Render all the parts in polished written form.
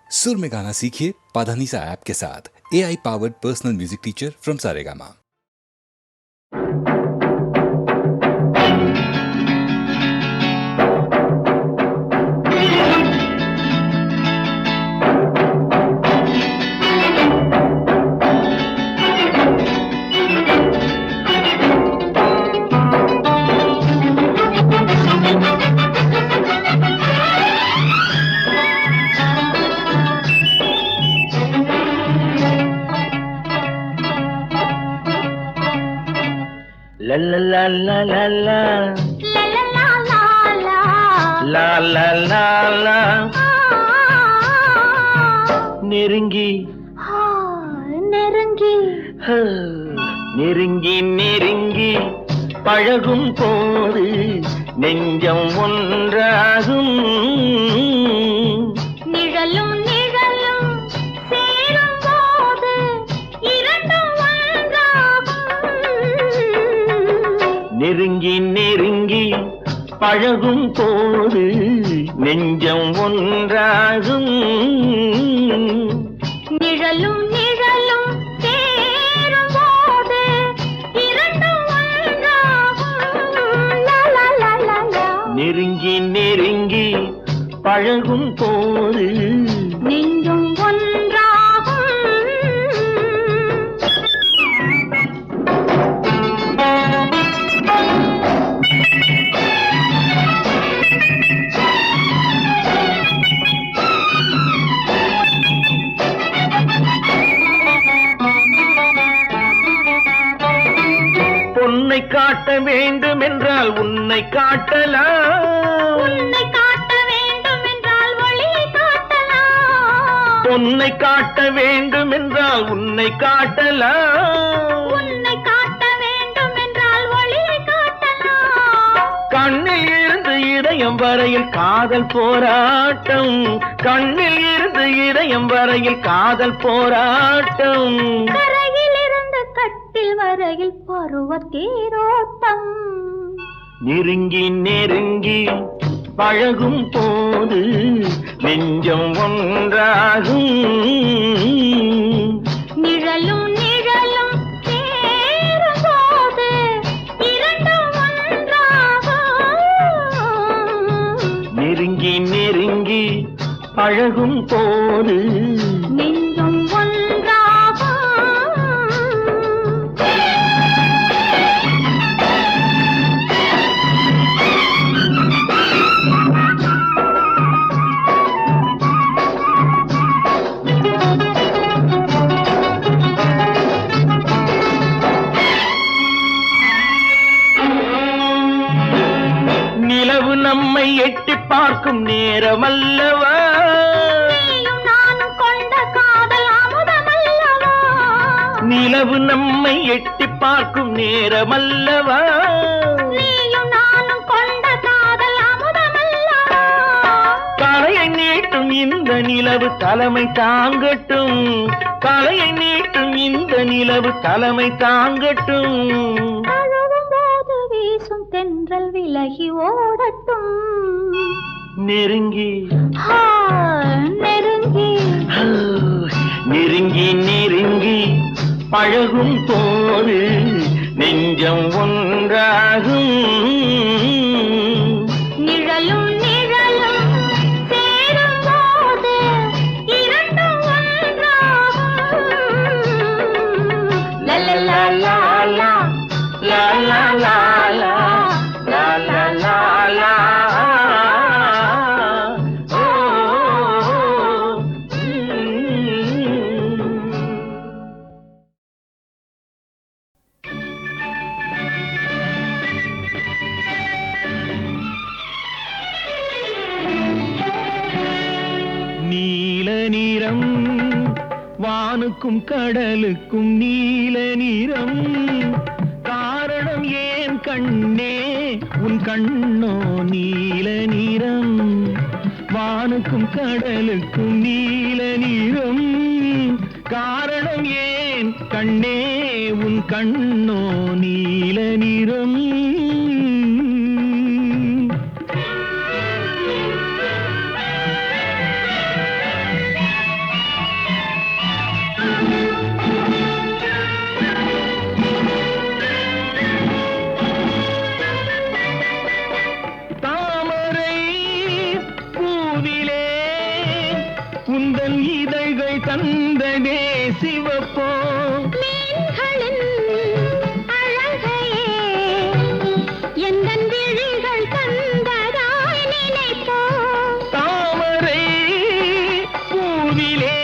सुर में गाना सीखिए पाधानीसा ऐप के साथ। AI powered personal music teacher from Saregama. La la la la la la la la la la la la la la நெருங்கி நெருங்கி நெருங்கி நெருங்கி பழகும் போது நெஞ்சம் ஒன்றாகும் நிழலும் நிழலும் சேரும் போது இரண்டும் ஒன்றாகும் நெருங்கி நெருங்கி பழகும் போது நெஞ்சம் ஒன்றாகும் நிழலும் நிழலும் சேரும் போது இரண்டும் ஒன்றாகும் லா லா லா லா லா. நெருங்கி நெருங்கி பழகும் போது நெஞ்சும் ஒன்றாகும். பொன்னை காட்ட வேண்டும் என்றால் உன்னை காட்டலாம். உன்னை காட்ட வேண்டும் என்றால் ஒளியை காட்டலாம். பொன்னை காட்ட வேண்டும் என்றால் உன்னை காட்டலாம். உன்னை காட்ட வேண்டும் என்றால் ஒளியை காட்டலாம். கண்ணில் இருந்து இதயம் வரையில் காதல் போராட்டம். கண்ணில் இருந்து இதயம் வரையில் காதல் போராட்டம். கரையில் இருந்து கட்டில் வரையில் பருவ தேரோட்டம். நெருங்கி நெருங்கி பழகும் போது நெஞ்சம் ஒன்றாகும். நிழலும் நிழலும் சேரும் போது இரண்டும் ஒன்றாகும். நெருங்கி நெருங்கி பழகும் போது நெஞ்சும் ஒன்றாகும். நிலவு நம்மை எட்டி பார்க்கும் நேரம் அல்லவா. நீயும் நானும் கொண்ட காதல் அமுதமல்லவா. நிலவு நம்மை எட்டி பார்க்கும் நேரம் அல்லவா. நீயும் நானும் கொண்ட காதல் அமுதமல்லவா. தலையை நீட்டும் இந்த நிலவு தலைமை தாங்கட்டும். தலையை நீட்டும் இந்த நிலவு தலைமை தாங்கட்டும். தழுவும் போது வீசும் தென்றல் விலகி ஓடட்டும். நெருங்கி நெருங்கி நெருங்கி நெருங்கி பழகும் போது நெஞ்சம் ஒன்றாகும். நிழலும் நிழலும் சேரும் போது இரண்டும் ஒன்றாகும். லா லா லா லா லா லா லா லா லா லா லா லா லா. ஓ, நீல நிறம் வானுக்கும் கடலுக்கும் நீல நிறம். காரணம் ஏன் கண்ணே உன் கண்ணோ நீல நிறம். வானுக்கும் கடலுக்கும் நீல நிறம். காரணம் ஏன் கண்ணே உன் கண்ணோ நீல நிறம். உந்தன் இதழ்கள் தந்ததே சிவப்போ மீன்களின் அழகையே எந்தன் விழிகள் தந்ததாய் நினைப்போ தாமரை பூவிலே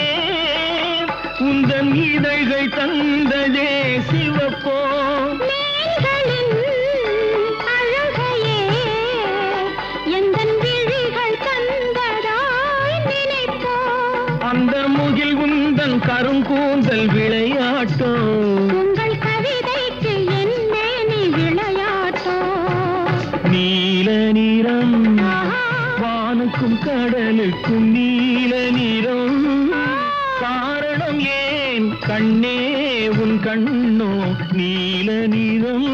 உந்தன் இதழ்கள் தந்ததே சிவப்போ மீன்களின் அழகையே எந்தன் விழிகள் தந்ததாய் நினைப்போ அந்த முகில் உந்தன் கருங்கூந்தல் விளையாட்டோ உங்கள் கவிதைக்கு என்ன நீ விளையாட்டோ நீல நிறம் வானுக்கும் கடலுக்கும் நீல நிறம் காரணம் ஏன் கண்ணே உன் கண்ணோ நீல நிறம்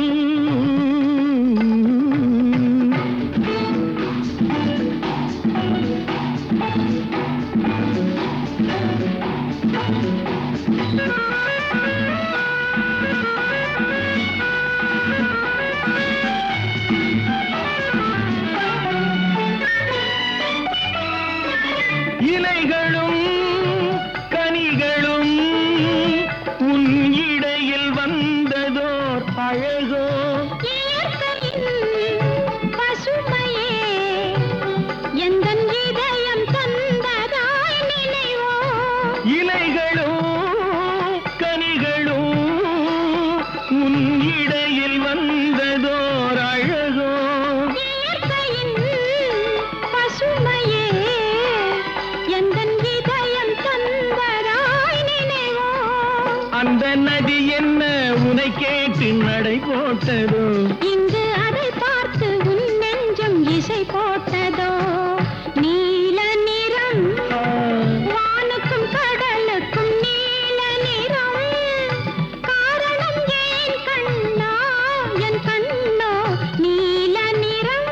இலைகளும் கனிகளும் உன் இடையில் வந்ததோர் அழகோ இயற்கையின் பசுமையே எந்தன் இதயம் தந்ததாய் நினைவோ இலைகளும் கனிகளும் உன் இடையில் வந்ததோர் அழகோ இயற்கையின் பசுமையே எந்தன் இதயம் தந்ததாய் நினைவோ அந்த நதி என்ன உனை கேட்டு நடை போட்டதோ இங்கு அதை பார்த்து உன் நெஞ்சம் இசை போட்டதோ நீல நிறம் வானுக்கும் கடலுக்கும் நீல நிறம் காரணம் ஏன் கண்ணா என் கண்ணோ நீல நிறம்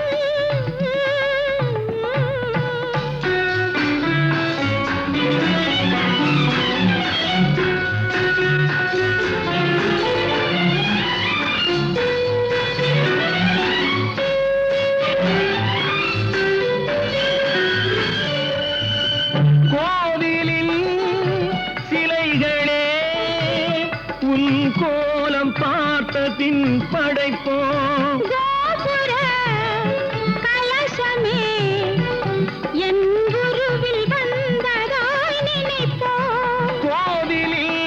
கோவிலின் சிலைகளே உன் கோலம் பார்த்த பின் படைப்போம் கோபுர கலசமே என் குருவில் வந்ததாய் நினைப்போ கோவிலில்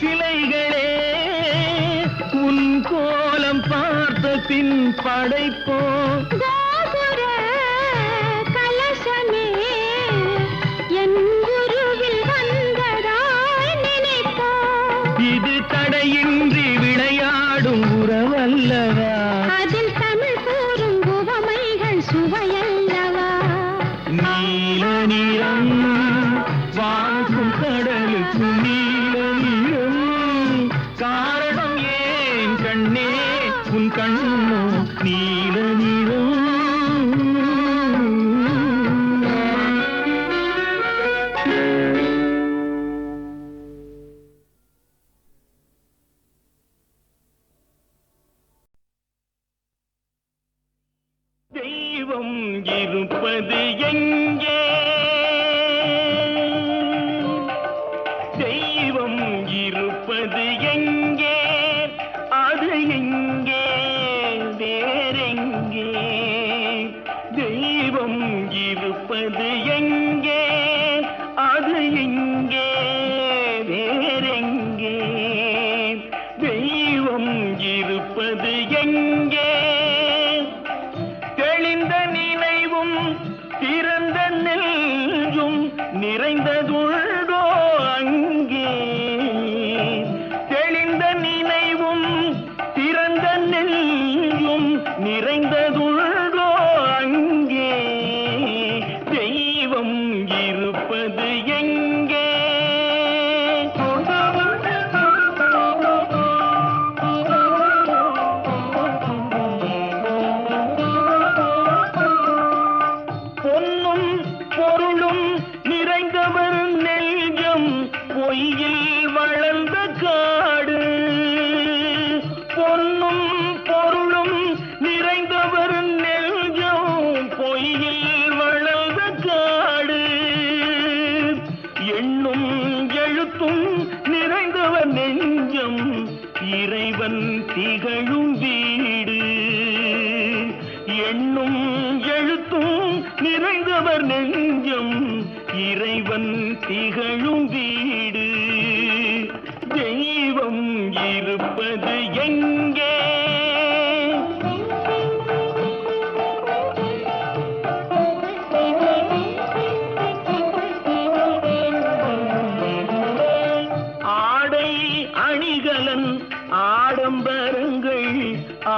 சிலைகளே உன் கோலம் பார்த்த பின் படைப்போம் கோபுர கலசமே என் குருவில் வந்ததாய் நினைப்போ இது தடையின்றி விளையாடும் உறவல்லவா அதில் தமிழ் கூறும் உவமைகள் சுவையல்லவா நீல நிறம் வானுக்கும் கடலுக்கும் நீல நிறம் காரணம் ஏன் கண்ணே உன் கண்ணோ நீல நிறம் தெய்வம் இருப்பது எங்கே தெய்வம் இருப்பது எங்கே அது எங்கே வேறெங்கே தெய்வம் இருப்பது எங்கே அது எங்கே வேறெங்கே தெய்வம் இருப்பது எங்கே தெளிந்த நினைவும் திறந்த நெஞ்சும் நிறைந்ததுள்ளோ அங்கே தெளிந்த நினைவும் திறந்த நெஞ்சும் நிறைந்ததுள்ளோ அங்கே தெய்வம் இருப்பது எங்கே பொன்னும் பொருளும் நிறைந்தவர் நெஞ்சம் பொய்யில் வளர்ந்த காடு பொன்னும் பொருளும் நிறைந்தவர் நெஞ்சம் பொய்யில் வளர்ந்த காடு திகழும் வீடு எண்ணும் எழுத்தும் நிறைந்தவர் நெஞ்சம் இறைவன் திகழும் வீடு தெய்வம் இருப்பது எங்கே ஆடை அணிகலன் ஆடம்பரங்கள்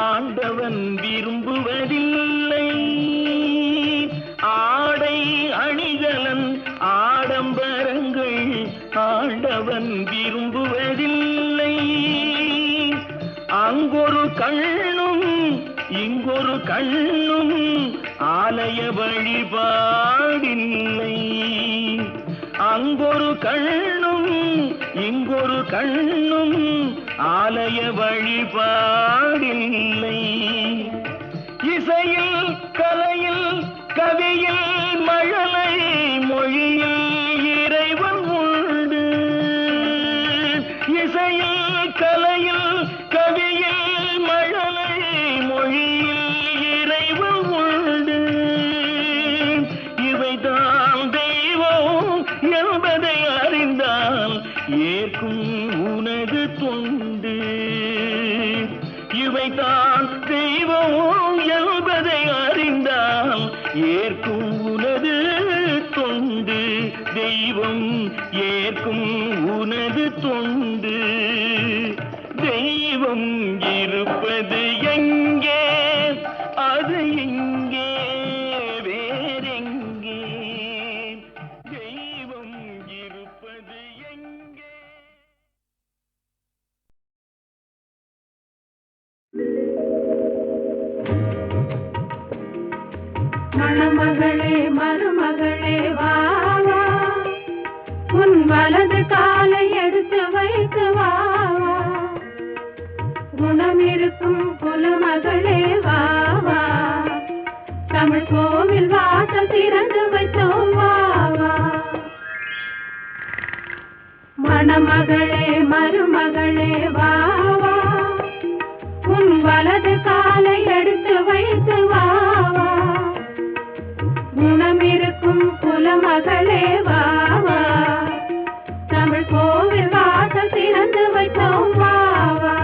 ஆண்டவன் விரும்புவதில்லை ஆடை அணிகலன் ஆடம்பரங்கள் ஆண்டவன் விரும்புவதில்லை அங்கொரு கண்ணும் இங்கொரு கண்ணும் ஆலய வழிபாடில்லை அங்கொரு கண்ணும் இங்கொரு கண்ணும் ஆலய வழிபாடில்லை இசையில் கலையில் கவியில் மழலை மொழியில் இறைவன் உண்டு இசையில் கலையில் கவியில் மழலை மொழியில் இறைவன் உண்டு இவைதான் தெய்வம் என்பதை அறிந்தால் ஏற்கும் உனது தொண்டு இவைதான் தெய்வம் என்பதை அறிந்தால் ஏற்கும் உனது தொண்டு தெய்வம் ஏற்கும் உனது தொண்டு தெய்வம் இருப்பது எங்கே அது எங்கே வேறெங்கே தெய்வம் இருப்பது எங்கே மணமகளே மருமகளே வா வா உன் வலது காலை எடுத்து வைத்து வா வா குணம் இருக்கும் குலமகளே வா வா தமிழ் கோவில் வாசல் திறந்து வைத்தோம் வா வா மணமகளே மருமகளே வா வா உன் வலது காலை எடுத்து வைத்து வா வா குணம் இருக்கும் குலமகளே வா வா தமிழ் கோவில் வாசல் திறந்து வைத்தோம் வா வா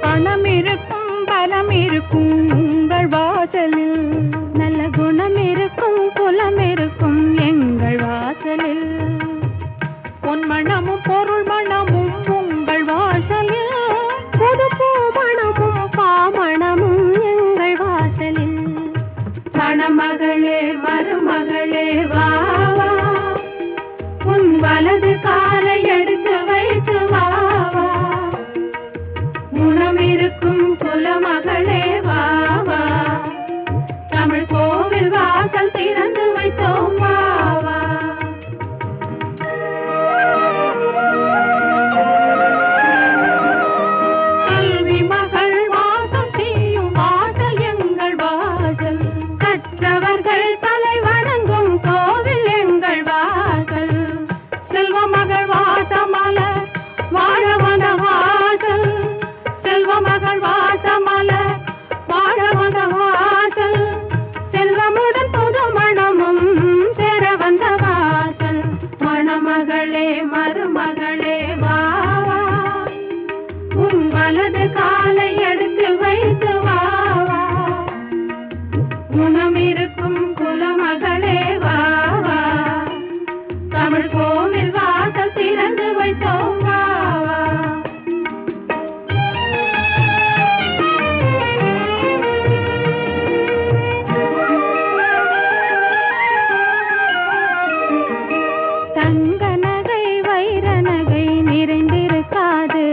பணம் இருக்கும் பலம் இருக்கும் உங்கள் வாசலில் நல்ல குணம் இருக்கும் குலம் இருக்கும் எங்கள் வாசலில் பொன் மணமும் பொருள் மணமும் உங்கள் வாசலில் புது பூ மணமும் பாமணமும் எங்கள் வாசலில் மணமகளே மருமகளே வா வா உன் வலது காலை எடுத்து வைத்து வா வா குணம் இருக்கும் குலமகளே வா வா தமிழ் கோவில் வாசல் திறந்து வைத்தோம் வா வா மருமகளே வா வா உன் வலது காலை எடுத்து வைத்து வா வா குணம் இருக்கும் குலமகளே வா வா தமிழ் கோவில் வாசல் திறந்து வைத்தோம் வா வா தங்க நகை வைர நகை நிறைந்திருக்காது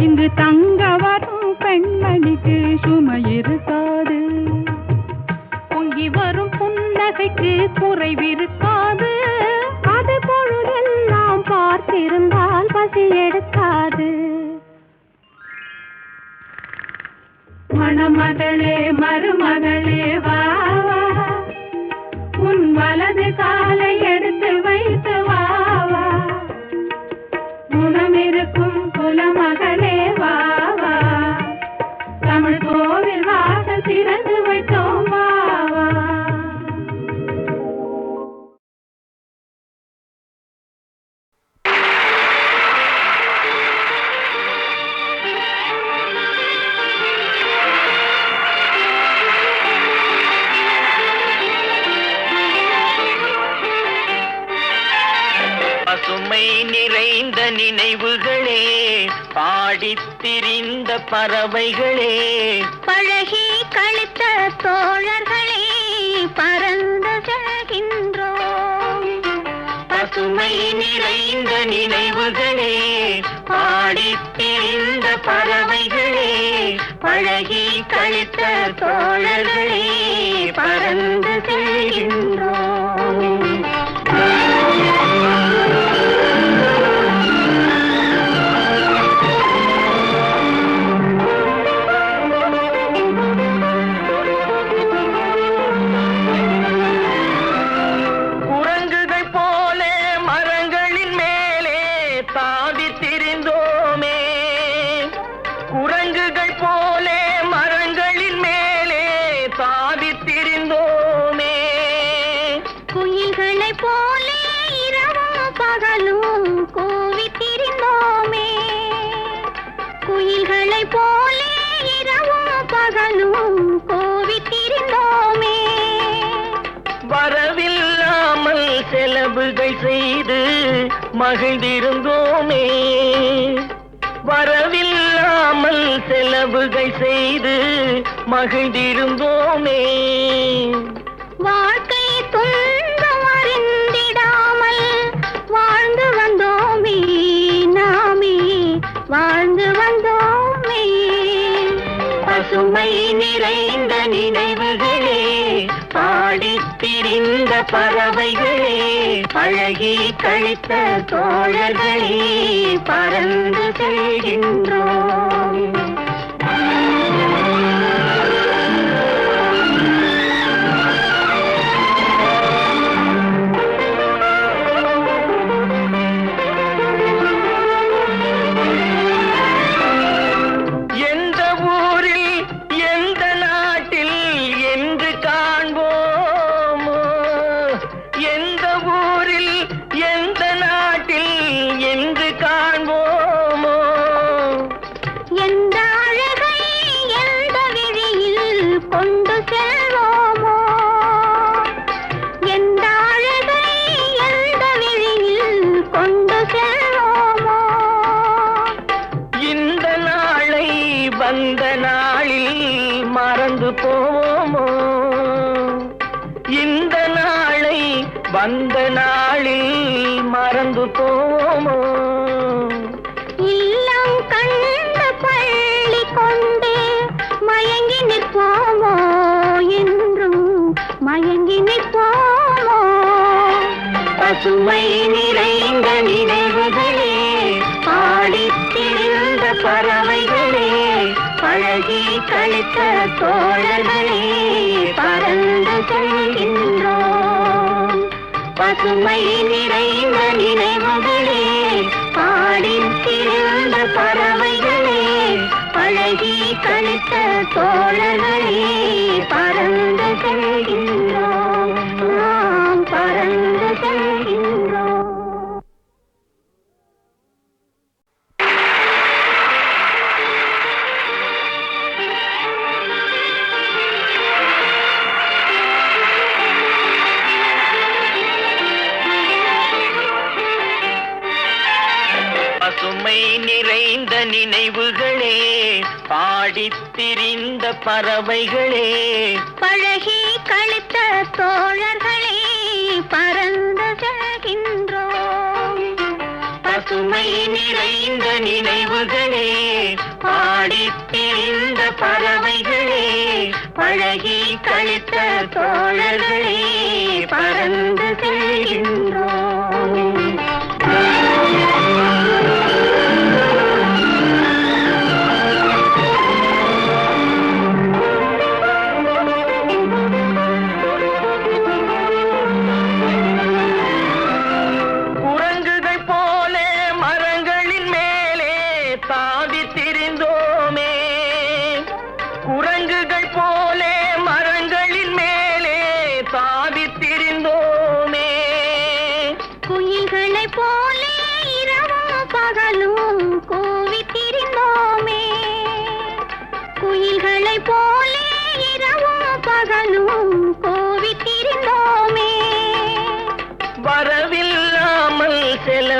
இங்கு தங்க வரும் பெண்மணிக்கு சுமை இருக்காது பொங்கி வரும் புன்னகைக்கு குறைவிருக்காது அது பொழுதெல்லாம் பார்த்திருந்தால் பசி எடுக்காது மணமகளே மருமகளே வா வா நிறைந்த நினைவுகளே, பாடித் திரிந்த பறவைகளே, பழகி கழித்த தோழர்களே, பறந்து செல்கின்றோம். பசுமை நிறைந்த நினைவுகளே, பாடித் திரிந்த பறவைகளே, பழகி கழித்த தோழர்களே, பறந்து செல்கின்றோம். போலே இரவும் பகலும் கோவித்திருந்தோமே. வரவில்லாமல் செலவுகள் செய்து மகிழ்ந்திருந்தோமே. வரவில்லாமல் செலவுகள் செய்து மகிழ்ந்திருந்தோமே. வாழ்க்கை துன்பம் அறிந்திடாமல் வாழ்ந்து வந்தோமே. நாமே வாழ்ந்து வந்தோமே. பசுமை நிறைந்த நினைவுகளே, பாடித் திரிந்த பறவைகளே, பழகி கழித்த தோழர்களே, பறந்து செல்கின்றோம். வந்த நாளில் மறந்து போவோமோ? இந்த நாளை வந்த நாளில் மறந்து போவோமோ? இல்லம் கண்ட பள்ளி கொண்டு மயங்கி நிற்போமோ? என்றும் மயங்கி நிற்போமோ? பசுமை நிறைந்த நினைவுகளே, பாடித் திரிந்த பறவைகளே, பழகி கழித்த தோழர்களே, பறந்து செல்கின்றோம். பசுமை நிறைந்த நினைவுகளே, பாடித் திரிந்த பறவைகளே, பழகி கழித்த தோழர்களே, பறந்து செல்கின்றோம். நாம் பறந்து செல்கின்றோம். பசுமை நிறைந்த நினைவுகளே, பாடித் திரிந்த பறவைகளே, பழகி கழித்த தோழர்களே, பறந்து செல்கின்றோம். பசுமை நிறைந்த நினைவுகளே, பாடித் திரிந்த பறவைகளே, பழகி கழித்த தோழர்களே, பறந்து செல்கின்றோம்.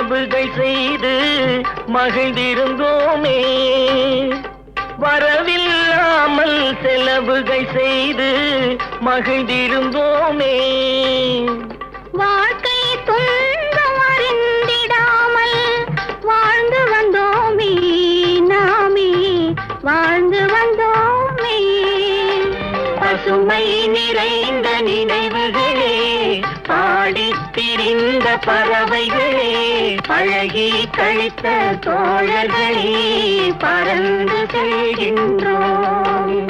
செலவுகள் செய்து மகிழ்ந்திருந்தோமே, வரவில்லாமல் செலவுகள் செய்து மகிழ்ந்திருந்தோமே. வாழ்க்கை துன்பம் அறிந்திடாமல் வாழ்ந்து வந்தோமே, நாமே வாழ்ந்து வந்தோமே. பசுமை நிறைந்த நினைவுகளே, பாடித் திரிந்த பறவைகளே, பழகி கழித்த தோழர்களே, பறந்து செல்கின்றோம்.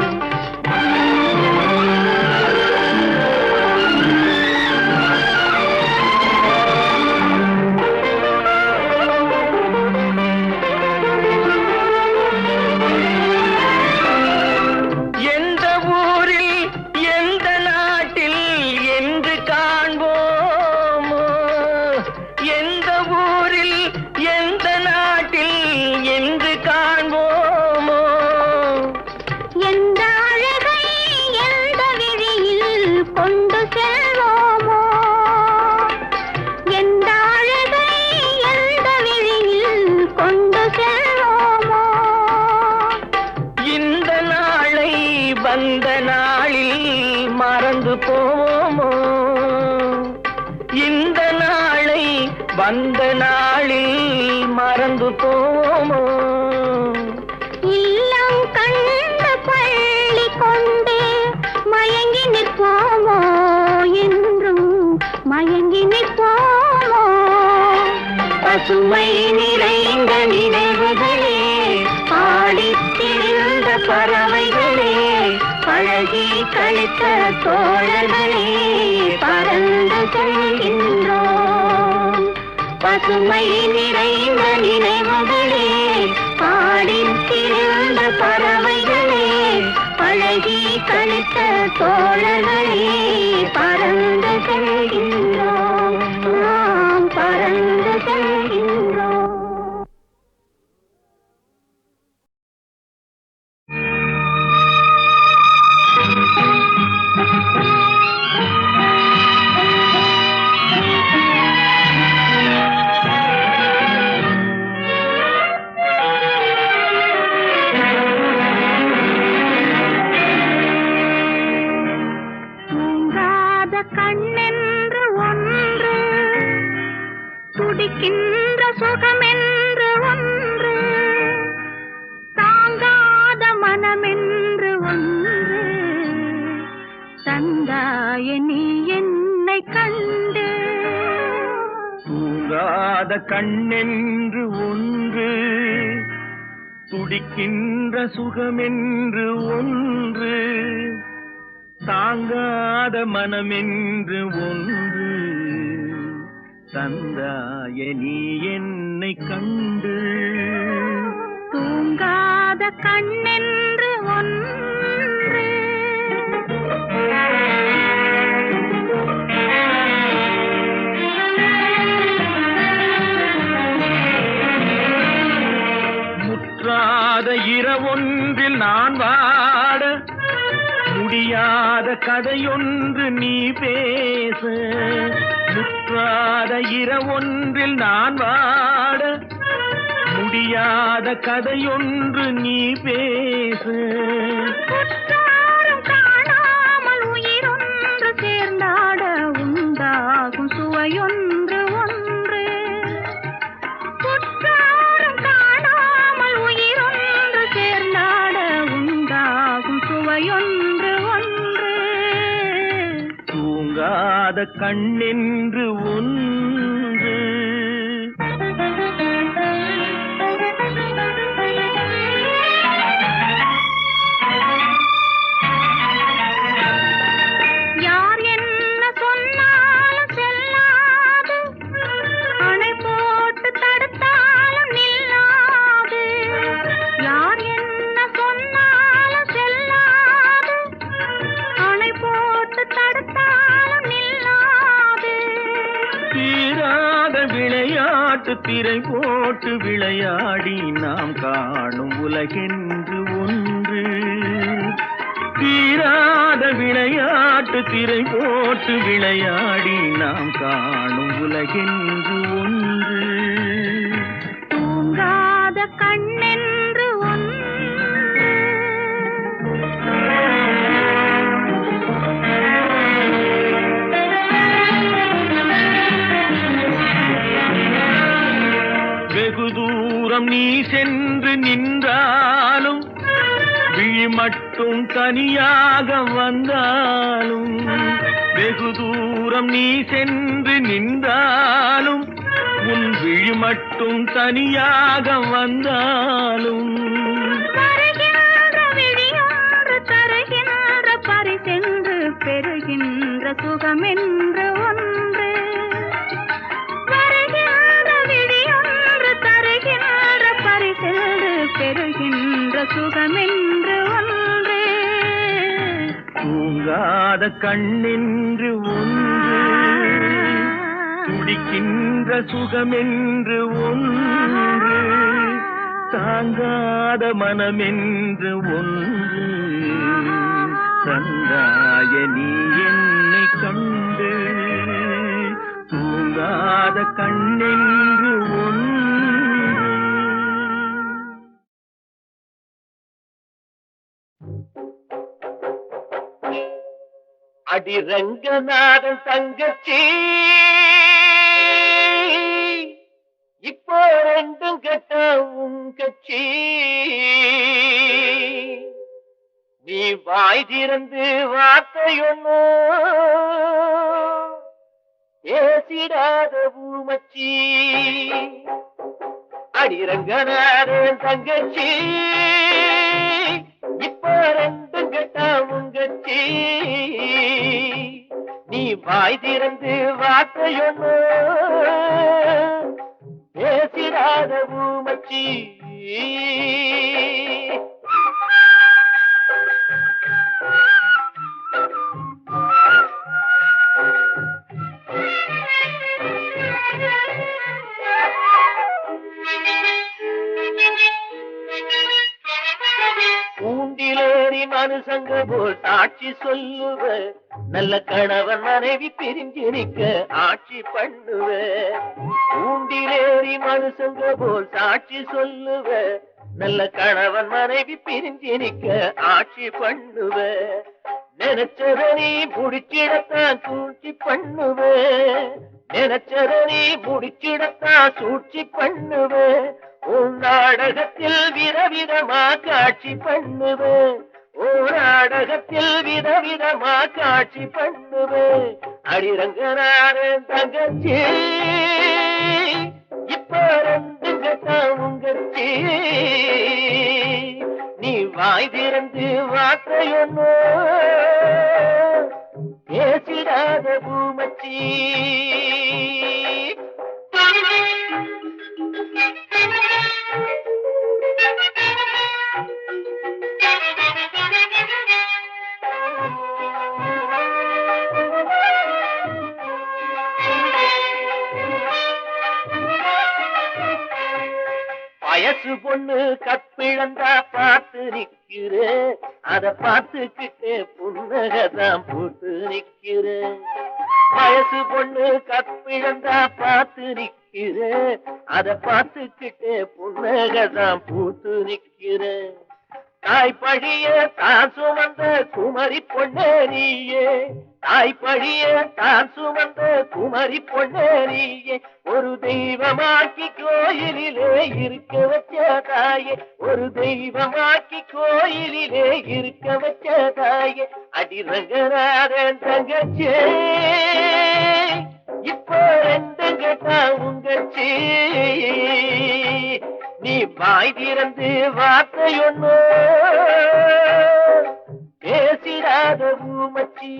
வந்த நாளில் மறந்து போவோமோ, இந்த நாளை வந்த நாளில் மறந்து போவோமோ. இல்லம் கண்டு பள்ளி கொண்டு மயங்கி நிற்போமோ, என்றும் மயங்கி நிற்போமோ. பசுமை நிறைந்த நினைவுகளே, பாடித் திரிந்த பறவைகளே, பழகி கழித்த தோழர்களே, பறந்து செல்கின்றோம். பசுமை நிறைந்த நினைவுகளே, பாடித் திரிந்த பறவைகளே, பழகி கழித்த தோழர்களே, பறந்து செல்கின்றோம். நாம் பறந்து செல்கின்றோம். கண்ணென்று ஒன்று, துடிக்கின்ற சுகமென்று ஒன்று, தாங்காத மனமென்று ஒன்று, தந்தாய நீ என்னை கண்டு. தூங்காத கண்ணென்று ஒன்று, துடிக்கின்ற சுகமென்று ஒன்று, தாங்காத மனமென்று ஒன்று, தந்தாய நீ என்னை கண்டு. தூங்காத கண்ணென்று ஒன்று. முற்றாத இரவொன்றில் நான் வாட, முடியாத கதையொன்று நீ பேச. முற்றாத இரவொன்றில் நான் வாட, முடியாத கதையொன்று நீ பேச. குற்றாலம் காணாமல் உயிரொன்று சேர்ந்தாட, உண்டாகும் சுவையொன்று ஒன்று. குற்றாலம் காணாமல் உயிரொன்று சேர்ந்தாட, உண்டாகும் சுவையொன்று ஒன்று. தூங்காத கண்ணென்று ஒன்று. யார் என்ன சொன்னாலும் செல்லாது, அணை போட்டு தடுத்தாலும் நில்லாது. யார் என்ன சொன்னாலும் செல்லாது, அணை போட்டு தடுத்தாலும் நில்லாது. தீராத விளையாட்டு திரை போட்டு விளையாடி நாம் காணும் உலகென்று ஒன்று. தீராத விளையாட்டு திரை போட்டு விளையாடி நாம் காணும் உலகென்று ஒன்று. கண்ணென்று ஒன்று வெகு தூரம் நீ சென்று நின்றாலும் விழி மட்டும் தனியாக வந்தாலும் வெகு தூரம் நீ சென்று நின்றாலும் உன் விழி மட்டும் தனியாக வந்தாலும் வருகின்ற விழியோடு தருகின்ற பரிசென்று பெறுகின்ற சுகமென்று ஒன்று வருகின்ற விழியோடு தருகின்ற பரிசென்று பெறுகின்ற சுகமென்று ஒன்று தூங்காத கண்ணென்று ஒன்று துடிக்கின்ற சுகமென்று ஒன்று தாங்காத மனமென்று ஒன்று தந்தாய நீ என்னை கண்டு தூங்காத கண்ணென்று ஒன்று அடி ரங்கநாதன் தங்கச்சி இப்போ ரெண்டும் கட்ட உன் கட்சி நீ வாய் திறந்து வார்த்தையொன்னு பேசிடாத பூமச்சி அடி ரங்கநாதன் தங்கச்சி இப்போ ரெண்டும் கட்ட உன் கட்சி நீ வாய் திறந்து வார்த்தையொன்னு பேசிடாத பூமச்சி பூண்டிலேறி மனுஷங்க போல் சாட்சி சொல்லுவ நல்ல கணவன் மனைவி பிரிஞ்சு நிக்க ஆட்சி பண்ணுவ பூண்டிலேறி மனுஷங்க போல் சாட்சி சொல்லுவ நல்ல கணவன் மனைவி பிரிஞ்சு நிக்க ஆட்சி பண்ணுவ நினைச்சத நீ முடிச்சிடத்தான் சூழ்ச்சி பண்ணுவ நினைச்சத நீ முடிச்சிடத்தான் சூழ்ச்சி பண்ணுவ உன் நாடகத்தில் விதவிதமா காட்சி பண்ணுவ உன் நாடகத்தில் விதவிதமா காட்சி பண்ணுவ அடிரங்கனார தங்கச்சி இப்ப ரெண்டு கட்டா உங்கச்சி நீ வாய் திறந்து வார்த்தையொன்னு பேசிடாத பூமச்சி வயசு பொண்ணு கற்பிழந்தா பார்த்து நிக்கிற அத பார்த்துக்கிட்டே புன்னகதான் போட்டு நிக்கிற வயசு பொண்ணு கற்பிழந்தா பார்த்து நிக்கிற அத பார்த்துக்கிட்டே புன்னகதான் பூத்து நிக்கிற தாய் பழிய தான் சுமந்த குமரி பொண்ணே நீயே தாய் பழிய தான் சுமந்த குமரி பொண்ணே நீயே ஒரு தெய்வமாக்கி கோயிலிலே இருக்க வச்ச தாயே ஒரு தெய்வமாக்கி கோயிலிலே இருக்க வச்ச தாயே அடி ரங்கநாதன் தங்கச்சி இப்போ ரெண்டு கட்டா உங்கச்சி நீ வாய் திறந்து வார்த்தையொன்னு பேசிடாத பூமச்சி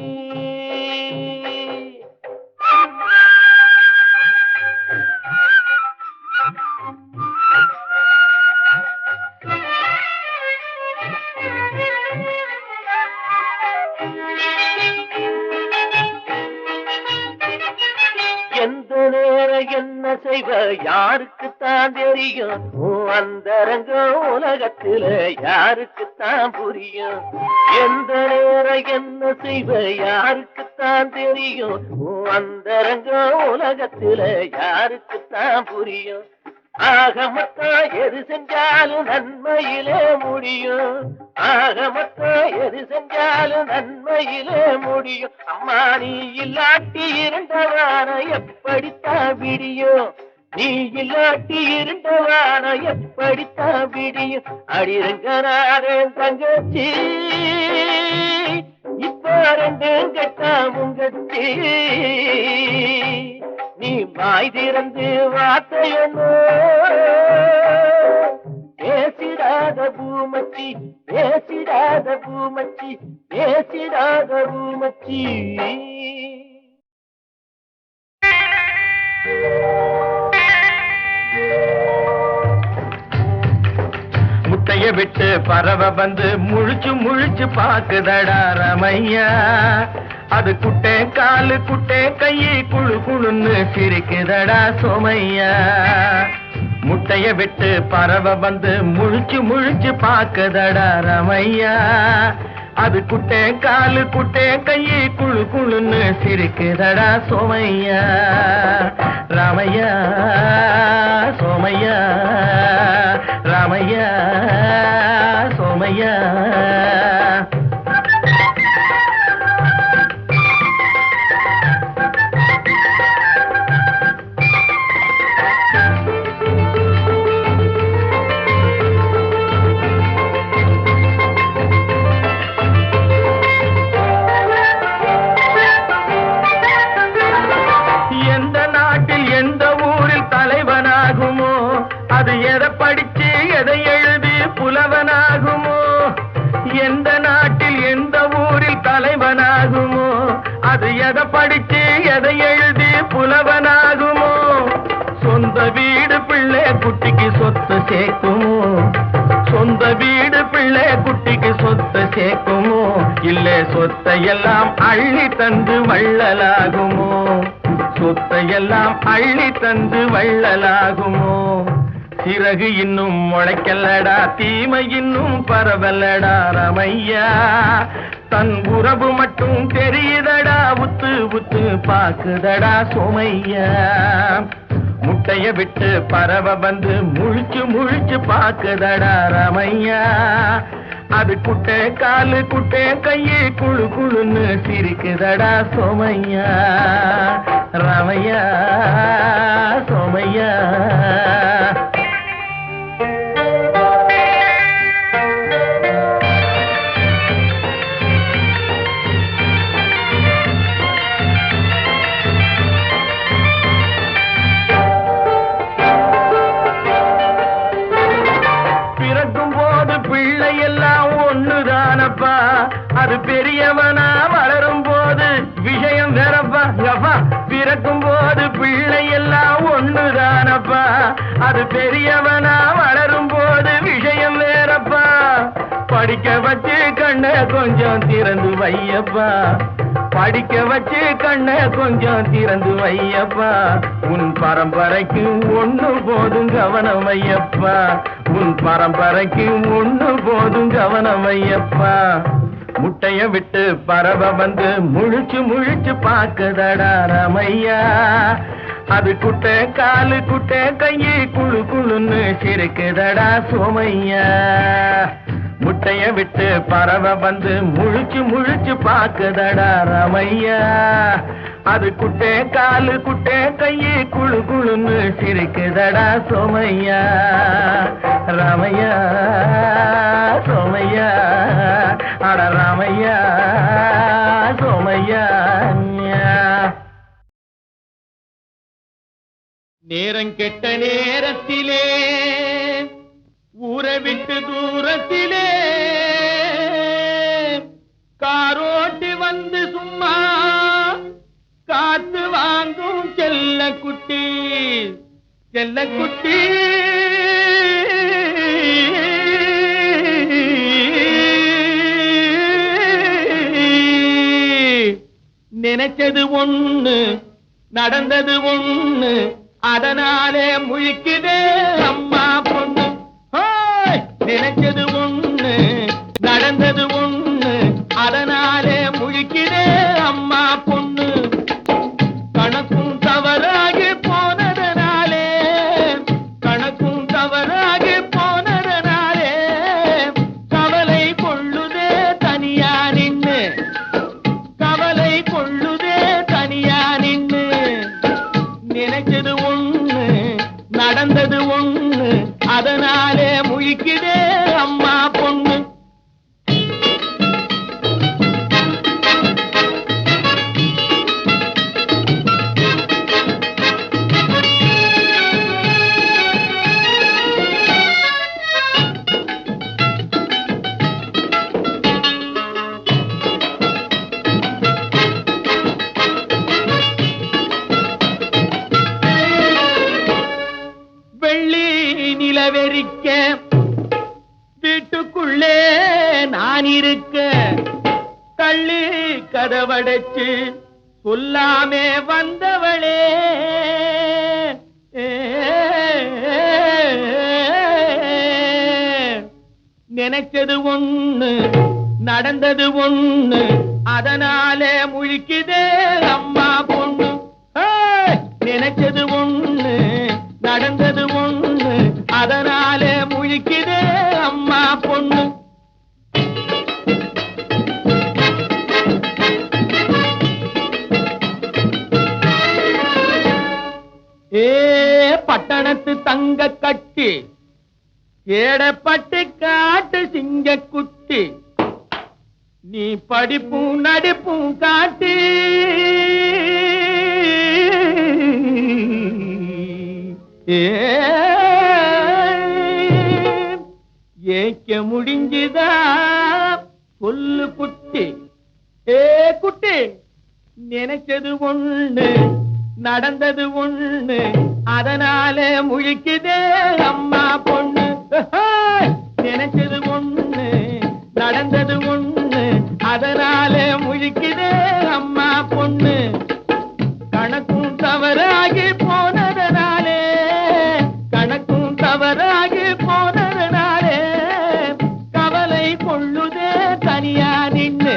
எந்த நேரம் என்ன செய்வ யாருக்குத்தான் தெரியும் அந்தரங்கம் உலகத்துல யாருக்குத்தான் புரியும் எந்த நேரம் என்ன செய்வ யாருக்குத்தான் தெரியும் அந்தரங்கம் உலகத்துல யாருக்குத்தான் புரியும் ஆக மொத்தம் எது செஞ்சாலும் நன்மையிலே முடியும். ஆக மொத்தம் எது செஞ்சாலும் நன்மையிலே முடியும். அம்மா நீ இல்லாட்டி இருண்டவான எப்படித்தான் விடியும்? நீ இல்லாட்டி இருண்டவான எப்படித்தான் விடியும்? அடிரங்கனாரன் தங்கச்சி இப்ப ரெண்டும் கட்டாமுங்கச்சி. நீ வாய் திறந்து வார்த்தையொன்னு பேசிடாத பூமச்சி, பேசிடாத பூமச்சி, பேசிடாத பூமச்சி. முட்டைய விட்டு பறவை வந்து முழிச்சு முழிச்சு பாக்குதடா ரமையா. அது குட்டே காலு குட்டே கையை குழு குழுன்னு சிரிக்குதடா சோமையா. முட்டைய விட்டு பறவை வந்து முழிச்சு முழிச்சு பாக்குதடா ரமையா. அது குட்டே காலு குட்டே கையை குழு குழுன்னு சிரிக்குதடா சோமையா. ராமையா சோமையா, ராமையா சோமையா. எந்த நாட்டில் எந்த ஊரில் தலைவனாகுமோ, அது எதை படிச்சு எதை எழுதி புலவனாகுமோ. எந்த நாட்டில் எந்த ஊரில் தலைவனாகுமோ, அது எதை படிச்சு எதை எழுதி புலவனாகுமோ. சொந்த வீடு பிள்ளை குட்டிக்கு சொத்து சேர்க்குமோ, சொந்த வீடு பிள்ளை குட்டிக்கு சொத்து சேர்க்குமோ. இல்ல சொத்தையெல்லாம் அள்ளி தந்து வள்ளலாகுமோ, சொத்தையெல்லாம் அள்ளி தந்து வள்ளலாகுமோ. சிறகு இன்னும் முளைக்கல்லடா, தீமை இன்னும் பரவலடா ரமையா. தன் உறவு மட்டும் தெரியுதடா, உத்து உத்து பாக்குதடா சோமையா. முட்டைய விட்டு பறவை வந்து முழிச்சு முழிச்சு பாக்குதடா ரமையா. அது குட்டே காலு குட்டே கையை குழு குழுன்னு சிரிக்குதடா சோமையா. ரமையா சோமையா. அது பெரியவனா வளரும் போது விஷயம் வேறப்பா. பிறக்கும் போது பிள்ளை எல்லாம் ஒண்ணுதானப்பா. அது பெரியவனா வளரும் போது விஷயம் வேறப்பா. படிக்க வச்சு கண்ண கொஞ்சம் திறந்து வையப்பா, படிக்க வச்சு கண்ண கொஞ்சம் திறந்து வையப்பா. உன் பரம்பரைக்கு ஒண்ணு போதும் கவனம் ஐயப்பா, உன் பரம்பரைக்கு ஒண்ணு போதும் கவனம் ஐயப்பா. முட்டைய விட்டு பறவை வந்து முழிச்சு முழிச்சு பாக்குதடா ரமையா. அது குட்டே காலு குட்டே கையை குழு குழுன்னு சிரிக்குதடா சோமையா. முட்டைய விட்டு பறவை வந்து முழிச்சு முழிச்சு பாக்குதடா ரமையா. அது குட்டே காலு குட்டே கையை குழு குழுன்னு சிரிக்குதடா சோமையா. ரமையா சோமையா, அட ராமையா சோமையா. நேரம் கெட்ட நேரத்திலே ஊரை விட்டு தூரத்திலே காரோட்டி வந்து சும்மா காத்து வாங்கும் செல்ல குட்டி, செல்ல குட்டி. நினைச்சது ஒண்ணு நடந்தது ஒண்ணு, அதனாலே முழிக்குதே அம்மா பொண்ணு. நினைச்சது ஒண்ணு நடந்தது ஒண்ணு, அதனாலே முழிக்குதே அம்மா பொண்ணு. கணக்கும் தவறாகி போனதனாலே, கணக்கு நான் இருக்க தள்ளி கதவடைச்சு சொல்லாமே வந்தவளே நினைச்சது ஒண்ணு நடந்தது ஒண்ணு அதனாலே முழிக்குதே அம்மா பொண்ணு நினைச்சது ஒண்ணு நடந்தது ஒண்ணு அதனாலே முழிக்குதே அம்மா பொண்ணு பட்டணத்து தங்க கட்டி ஏடப்பட்டு காட்டு சிங்க குட்டி நீ படிப்பும் நடிப்பும் காட்டி ஏக்க முடிஞ்சுதா சொல்லு குட்டி குட்டி நினைச்சது ஒண்ணு நடந்தது ஒண்ணு அதனாலே முழிக்குதே அம்மா பொண்ணு நினைச்சது ஒண்ணு நடந்தது ஒண்ணு அதனாலே முழிக்குதே அம்மா பொண்ணு கணக்கும் தவறாகி போனதனாலே கணக்கும் தவறாகி போனதனாலே கவலை கொள்ளுதே தனியா நின்னு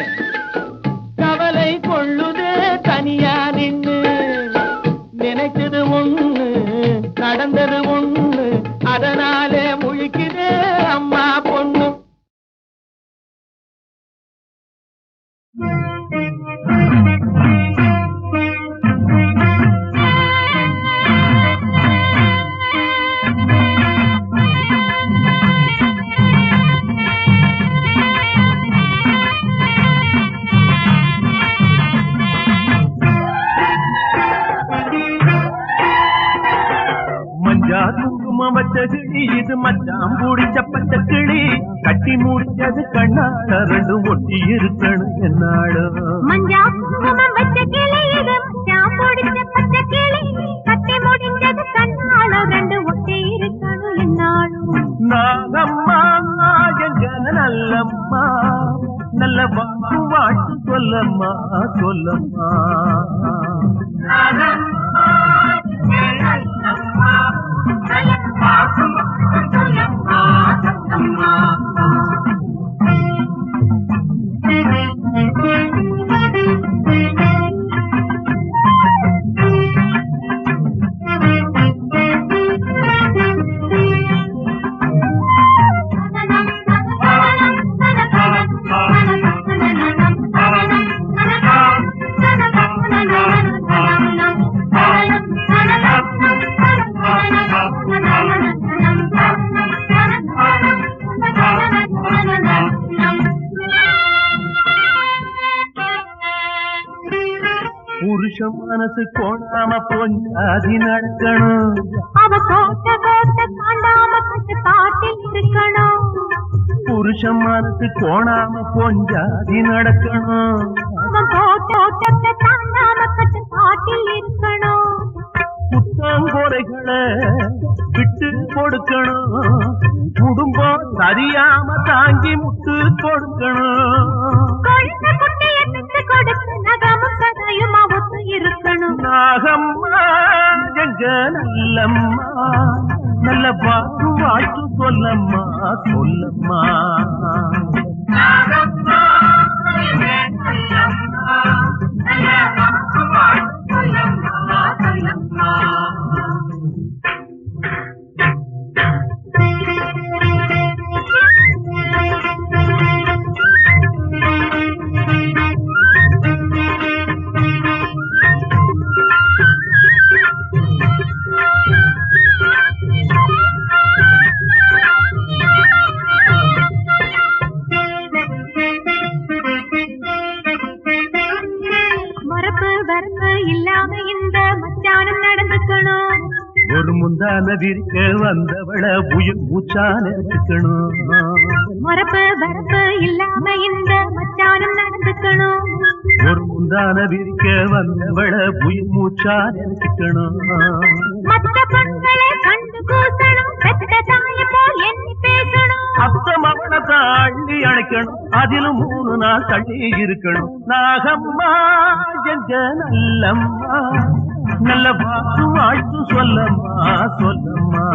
கவலை கொள்ளுதே தனியா நின்னு நினைச்சது ஒண்ணு நடந்தது ஒண்ணு அதனாலே முழிக்குதே அம்மா பொண்ணு வச்ச கிளி இது மச்சான் பூடிச்ச பச்சை கிளி கட்டி முடிச்சது கண்ணாட ரெண்டும் ஒட்டி இருக்கணும் என்னாடு மஞ்சா குங்குமம் வச்ச கிளி இது மச்சான் பூடிச்ச பச்சை கிளி கட்டி முடிச்சது கண்ணாட ரெண்டும் ஒட்டி இருக்கணும் என்னாடு நாகம்மா எங்க நல்லம்மா நல்ல வாக்கு வாட்டு சொல்லம்மா சொல்லம்மா மனசு கோணாம பொஞ்சாதி நடக்கணும் அவ கோட்ட கோட்ட தாண்டாம கட்டு காட்டில் இருக்கணும் புருஷன் மனசு கோணாம பொஞ்சாதி நடக்கணும் அவன் கோட்ட தாண்டாம கட்டு காட்டில் இருக்கணும் புத்தங்குறைகளை விட்டு கொடுக்கணும் குடும்பம் சரியாம தாங்கி முட்டு கொடுக்கணும் நாகம்மா எங்க நல்லம்மா நல்ல வாக்கு வாட்டு சொல்லம்மா சொல்லம்மா ஒரு முந்தான விரிக்க வந்தவள உயிர் மூச்சா நினைக்கணும் மரப்பு வரப்பு இல்லாம இந்த மச்சானும் நடந்துக்கணும் ஒரு முந்தான விரிக்க வந்தவள உயிர் மூச்சா நினைக்கணும் மற்ற பெண்களை கண்டு கூசணும் பெத்த தாய போல் எண்ணி பேசணும் அத்த பவனத்தை அள்ளி அணைக்கணும் அதிலும் 3 நாள் தள்ளி இருக்கணும் நாகம்மா எங்க நல்லம்மா நல்ல வாக்கு வாழ்த்து சொல்லம்மா சொல்லம்மா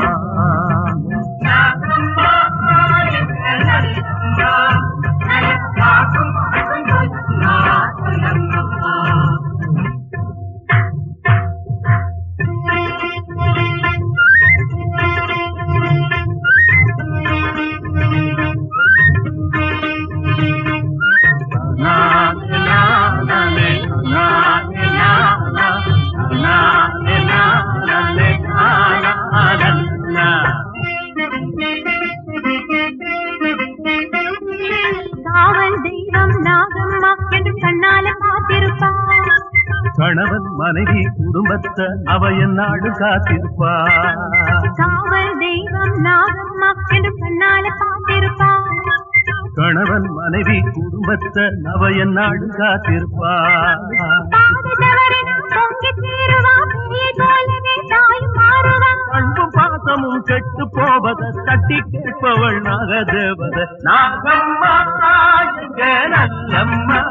கணவன் மனைவி குடும்பத்தை அவ என்னாடு காத்திருப்பா காவல் தெய்வம் நாகம்மா என்று கண்ணால பார்த்திருப்பா கணவன் மனைவி குடும்பத்தை அவ என்னாடு காத்திருப்பா அன்பும் பாசமும் கெட்டு போவத தட்டி கேட்பவள் நாகதேவத நாகம்மா நல்லம்மா